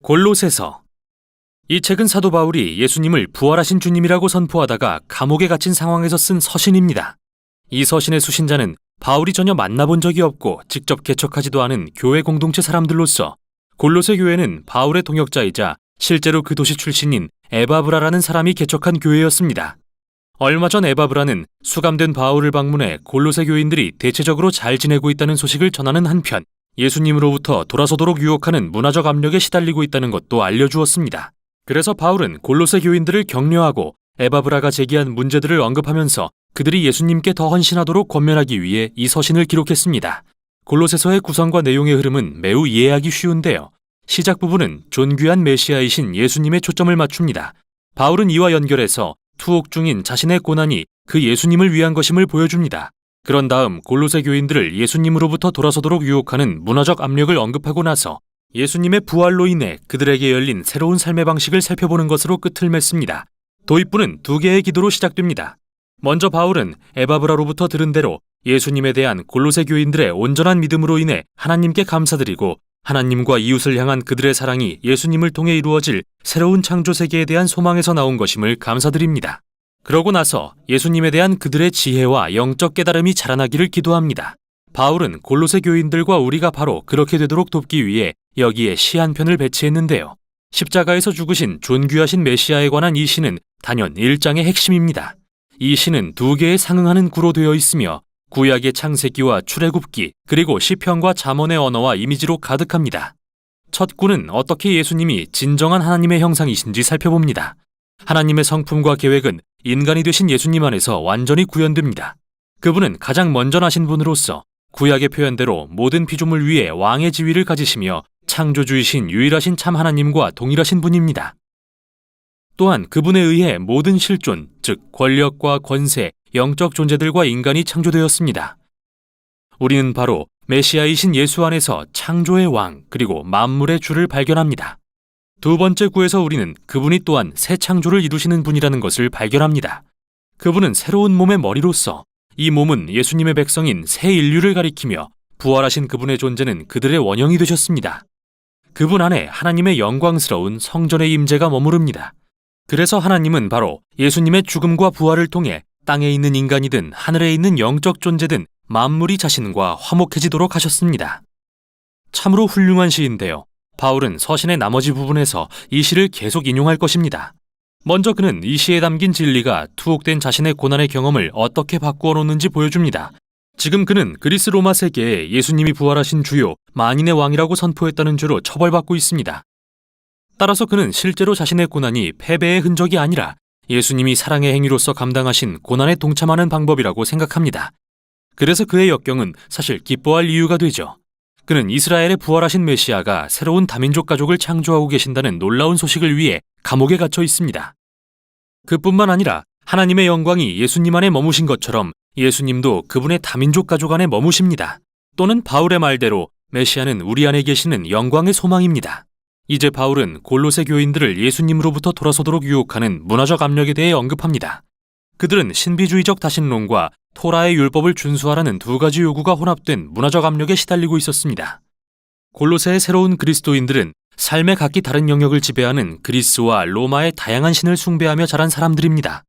골로새서. 이 책은 사도 바울이 예수님을 부활하신 주님이라고 선포하다가 감옥에 갇힌 상황에서 쓴 서신입니다. 이 서신의 수신자는 바울이 전혀 만나본 적이 없고 직접 개척하지도 않은 교회 공동체 사람들로서 골로새 교회는 바울의 동역자이자 실제로 그 도시 출신인 에바브라라는 사람이 개척한 교회였습니다. 얼마 전 에바브라는 수감된 바울을 방문해 골로새 교인들이 대체적으로 잘 지내고 있다는 소식을 전하는 한편 예수님으로부터 돌아서도록 유혹하는 문화적 압력에 시달리고 있다는 것도 알려주었습니다. 그래서 바울은 골로새 교인들을 격려하고 에바브라가 제기한 문제들을 언급하면서 그들이 예수님께 더 헌신하도록 권면하기 위해 이 서신을 기록했습니다. 골로새서의 구성과 내용의 흐름은 매우 이해하기 쉬운데요. 시작 부분은 존귀한 메시아이신 예수님에 초점을 맞춥니다. 바울은 이와 연결해서 투옥 중인 자신의 고난이 그 예수님을 위한 것임을 보여줍니다. 그런 다음 골로새 교인들을 예수님으로부터 돌아서도록 유혹하는 문화적 압력을 언급하고 나서 예수님의 부활로 인해 그들에게 열린 새로운 삶의 방식을 살펴보는 것으로 끝을 맺습니다. 도입부는 두 개의 기도로 시작됩니다. 먼저 바울은 에바브라로부터 들은 대로 예수님에 대한 골로새 교인들의 온전한 믿음으로 인해 하나님께 감사드리고 하나님과 이웃을 향한 그들의 사랑이 예수님을 통해 이루어질 새로운 창조 세계에 대한 소망에서 나온 것임을 감사드립니다. 그러고 나서 예수님에 대한 그들의 지혜와 영적 깨달음이 자라나기를 기도합니다. 바울은 골로새 교인들과 우리가 바로 그렇게 되도록 돕기 위해 여기에 시 한 편을 배치했는데요. 십자가에서 죽으신 존귀하신 메시아에 관한 이 시는 단연 1장의 핵심입니다. 이 시는 두 개의 상응하는 구로 되어 있으며 구약의 창세기와 출애굽기 그리고 시편과 잠언의 언어와 이미지로 가득합니다. 첫 구는 어떻게 예수님이 진정한 하나님의 형상이신지 살펴봅니다. 하나님의 성품과 계획은 인간이 되신 예수님 안에서 완전히 구현됩니다. 그분은 가장 먼저 나신 분으로서 구약의 표현대로 모든 피조물 위에 왕의 지위를 가지시며 창조주이신 유일하신 참 하나님과 동일하신 분입니다. 또한 그분에 의해 모든 실존, 즉 권력과 권세, 영적 존재들과 인간이 창조되었습니다. 우리는 바로 메시아이신 예수 안에서 창조의 왕 그리고 만물의 주를 발견합니다. 두 번째 구에서 우리는 그분이 또한 새 창조를 이루시는 분이라는 것을 발견합니다. 그분은 새로운 몸의 머리로서 이 몸은 예수님의 백성인 새 인류를 가리키며 부활하신 그분의 존재는 그들의 원형이 되셨습니다. 그분 안에 하나님의 영광스러운 성전의 임재가 머무릅니다. 그래서 하나님은 바로 예수님의 죽음과 부활을 통해 땅에 있는 인간이든 하늘에 있는 영적 존재든 만물이 자신과 화목해지도록 하셨습니다. 참으로 훌륭한 시인데요. 바울은 서신의 나머지 부분에서 이 시를 계속 인용할 것입니다. 먼저 그는 이 시에 담긴 진리가 투옥된 자신의 고난의 경험을 어떻게 바꾸어 놓는지 보여줍니다. 지금 그는 그리스 로마 세계에 예수님이 부활하신 주요 만인의 왕이라고 선포했다는 죄로 처벌받고 있습니다. 따라서 그는 실제로 자신의 고난이 패배의 흔적이 아니라 예수님이 사랑의 행위로서 감당하신 고난에 동참하는 방법이라고 생각합니다. 그래서 그의 역경은 사실 기뻐할 이유가 되죠. 그는 이스라엘의 부활하신 메시아가 새로운 다민족 가족을 창조하고 계신다는 놀라운 소식을 위해 감옥에 갇혀 있습니다. 그뿐만 아니라 하나님의 영광이 예수님 안에 머무신 것처럼 예수님도 그분의 다민족 가족 안에 머무십니다. 또는 바울의 말대로 메시아는 우리 안에 계시는 영광의 소망입니다. 이제 바울은 골로새 교인들을 예수님으로부터 돌아서도록 유혹하는 문화적 압력에 대해 언급합니다. 그들은 신비주의적 다신론과 토라의 율법을 준수하라는 두 가지 요구가 혼합된 문화적 압력에 시달리고 있었습니다. 골로새의 새로운 그리스도인들은 삶의 각기 다른 영역을 지배하는 그리스와 로마의 다양한 신을 숭배하며 자란 사람들입니다.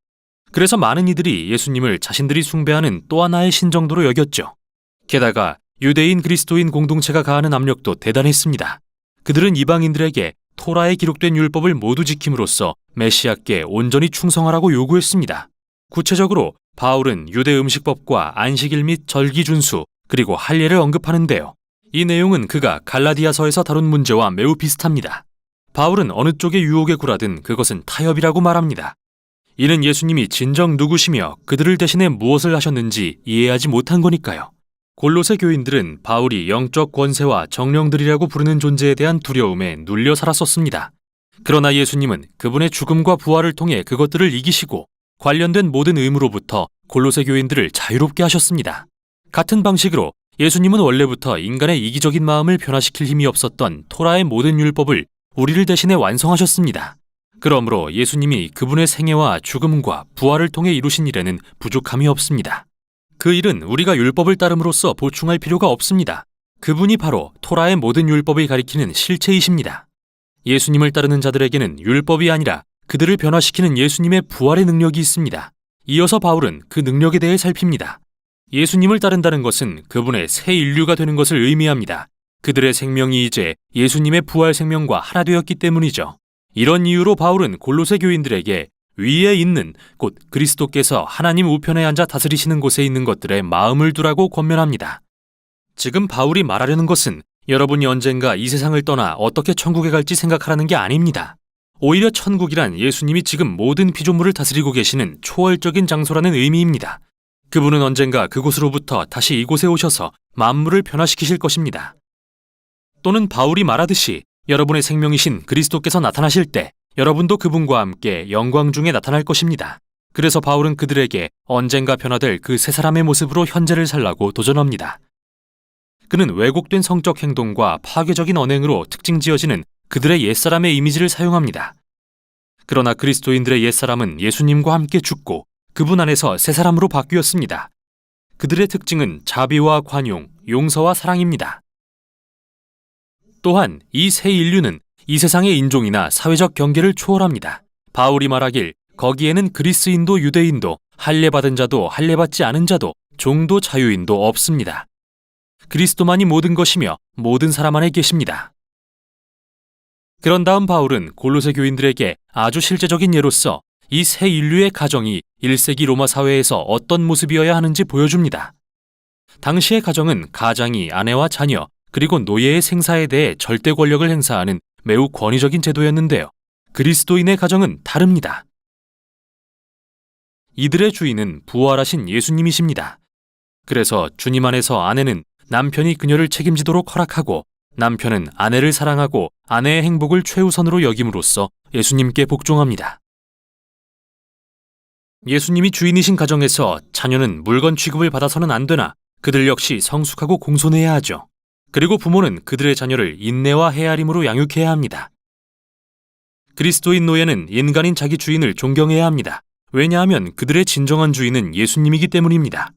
그래서 많은 이들이 예수님을 자신들이 숭배하는 또 하나의 신 정도로 여겼죠. 게다가 유대인 그리스도인 공동체가 가하는 압력도 대단했습니다. 그들은 이방인들에게 토라에 기록된 율법을 모두 지킴으로써 메시아께 온전히 충성하라고 요구했습니다. 구체적으로 바울은 유대 음식법과 안식일 및 절기 준수 그리고 할례를 언급하는데요. 이 내용은 그가 갈라디아서에서 다룬 문제와 매우 비슷합니다. 바울은 어느 쪽의 유혹에 굴하든 그것은 타협이라고 말합니다. 이는 예수님이 진정 누구시며 그들을 대신해 무엇을 하셨는지 이해하지 못한 거니까요. 골로새 교인들은 바울이 영적 권세와 정령들이라고 부르는 존재에 대한 두려움에 눌려 살았었습니다. 그러나 예수님은 그분의 죽음과 부활을 통해 그것들을 이기시고 관련된 모든 의무로부터 골로새 교인들을 자유롭게 하셨습니다. 같은 방식으로 예수님은 원래부터 인간의 이기적인 마음을 변화시킬 힘이 없었던 토라의 모든 율법을 우리를 대신해 완성하셨습니다. 그러므로 예수님이 그분의 생애와 죽음과 부활을 통해 이루신 일에는 부족함이 없습니다. 그 일은 우리가 율법을 따름으로써 보충할 필요가 없습니다. 그분이 바로 토라의 모든 율법을 가리키는 실체이십니다. 예수님을 따르는 자들에게는 율법이 아니라 그들을 변화시키는 예수님의 부활의 능력이 있습니다. 이어서 바울은 그 능력에 대해 살핍니다. 예수님을 따른다는 것은 그분의 새 인류가 되는 것을 의미합니다. 그들의 생명이 이제 예수님의 부활 생명과 하나 되었기 때문이죠. 이런 이유로 바울은 골로새 교인들에게 위에 있는 곧 그리스도께서 하나님 우편에 앉아 다스리시는 곳에 있는 것들에 마음을 두라고 권면합니다. 지금 바울이 말하려는 것은 여러분이 언젠가 이 세상을 떠나 어떻게 천국에 갈지 생각하라는 게 아닙니다. 오히려 천국이란 예수님이 지금 모든 피조물을 다스리고 계시는 초월적인 장소라는 의미입니다. 그분은 언젠가 그곳으로부터 다시 이곳에 오셔서 만물을 변화시키실 것입니다. 또는 바울이 말하듯이 여러분의 생명이신 그리스도께서 나타나실 때 여러분도 그분과 함께 영광 중에 나타날 것입니다. 그래서 바울은 그들에게 언젠가 변화될 그 새 사람의 모습으로 현재를 살라고 도전합니다. 그는 왜곡된 성적 행동과 파괴적인 언행으로 특징 지어지는 그들의 옛사람의 이미지를 사용합니다. 그러나 그리스도인들의 옛사람은 예수님과 함께 죽고 그분 안에서 새 사람으로 바뀌었습니다. 그들의 특징은 자비와 관용, 용서와 사랑입니다. 또한 이 새 인류는 이 세상의 인종이나 사회적 경계를 초월합니다. 바울이 말하길 거기에는 그리스인도 유대인도 할례받은 자도 할례받지 않은 자도 종도 자유인도 없습니다. 그리스도만이 모든 것이며 모든 사람 안에 계십니다. 그런 다음 바울은 골로새 교인들에게 아주 실제적인 예로서 이 새 인류의 가정이 1세기 로마 사회에서 어떤 모습이어야 하는지 보여줍니다. 당시의 가정은 가장이 아내와 자녀 그리고 노예의 생사에 대해 절대 권력을 행사하는 매우 권위적인 제도였는데요. 그리스도인의 가정은 다릅니다. 이들의 주인은 부활하신 예수님이십니다. 그래서 주님 안에서 아내는 남편이 그녀를 책임지도록 허락하고 남편은 아내를 사랑하고 아내의 행복을 최우선으로 여김으로써 예수님께 복종합니다. 예수님이 주인이신 가정에서 자녀는 물건 취급을 받아서는 안 되나 그들 역시 성숙하고 공손해야 하죠. 그리고 부모는 그들의 자녀를 인내와 헤아림으로 양육해야 합니다. 그리스도인 노예는 인간인 자기 주인을 존경해야 합니다. 왜냐하면 그들의 진정한 주인은 예수님이기 때문입니다.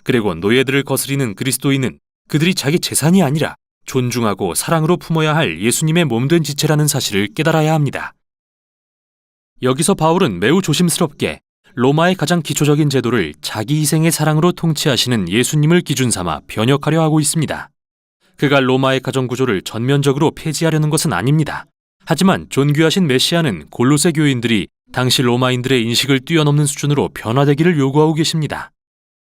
그리고 노예들을 거스리는 그리스도인은 그들이 자기 재산이 아니라 존중하고 사랑으로 품어야 할 예수님의 몸된 지체라는 사실을 깨달아야 합니다. 여기서 바울은 매우 조심스럽게 로마의 가장 기초적인 제도를 자기 희생의 사랑으로 통치하시는 예수님을 기준 삼아 변혁하려 하고 있습니다. 그가 로마의 가정 구조를 전면적으로 폐지하려는 것은 아닙니다. 하지만 존귀하신 메시아는 골로새 교인들이 당시 로마인들의 인식을 뛰어넘는 수준으로 변화되기를 요구하고 계십니다.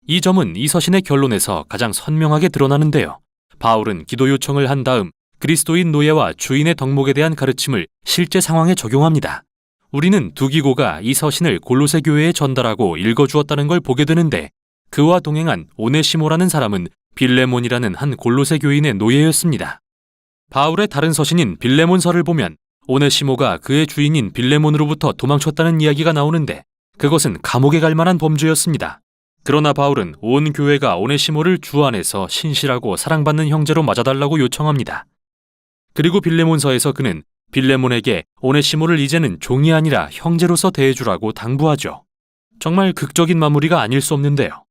이 점은 이 서신의 결론에서 가장 선명하게 드러나는데요. 바울은 기도 요청을 한 다음 그리스도인 노예와 주인의 덕목에 대한 가르침을 실제 상황에 적용합니다. 우리는 두기고가 이 서신을 골로새 교회에 전달하고 읽어주었다는 걸 보게 되는데 그와 동행한 오네시모라는 사람은 빌레몬이라는 한 골로새 교인의 노예였습니다. 바울의 다른 서신인 빌레몬서를 보면 오네시모가 그의 주인인 빌레몬으로부터 도망쳤다는 이야기가 나오는데 그것은 감옥에 갈 만한 범죄였습니다. 그러나 바울은 온 교회가 오네시모를 주 안에서 신실하고 사랑받는 형제로 맞아달라고 요청합니다. 그리고 빌레몬서에서 그는 빌레몬에게 오네시모를 이제는 종이 아니라 형제로서 대해주라고 당부하죠. 정말 극적인 마무리가 아닐 수 없는데요.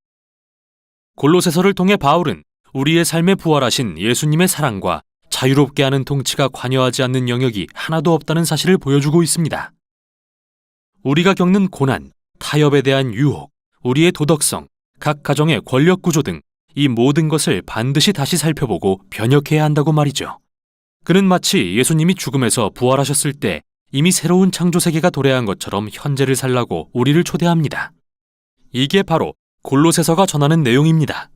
골로새서를 통해 바울은 우리의 삶에 부활하신 예수님의 사랑과 자유롭게 하는 통치가 관여하지 않는 영역이 하나도 없다는 사실을 보여주고 있습니다. 우리가 겪는 고난, 타협에 대한 유혹, 우리의 도덕성, 각 가정의 권력 구조 등 이 모든 것을 반드시 다시 살펴보고 변혁해야 한다고 말이죠. 그는 마치 예수님이 죽음에서 부활하셨을 때 이미 새로운 창조 세계가 도래한 것처럼 현재를 살라고 우리를 초대합니다. 이게 바로 골로새서가 전하는 내용입니다.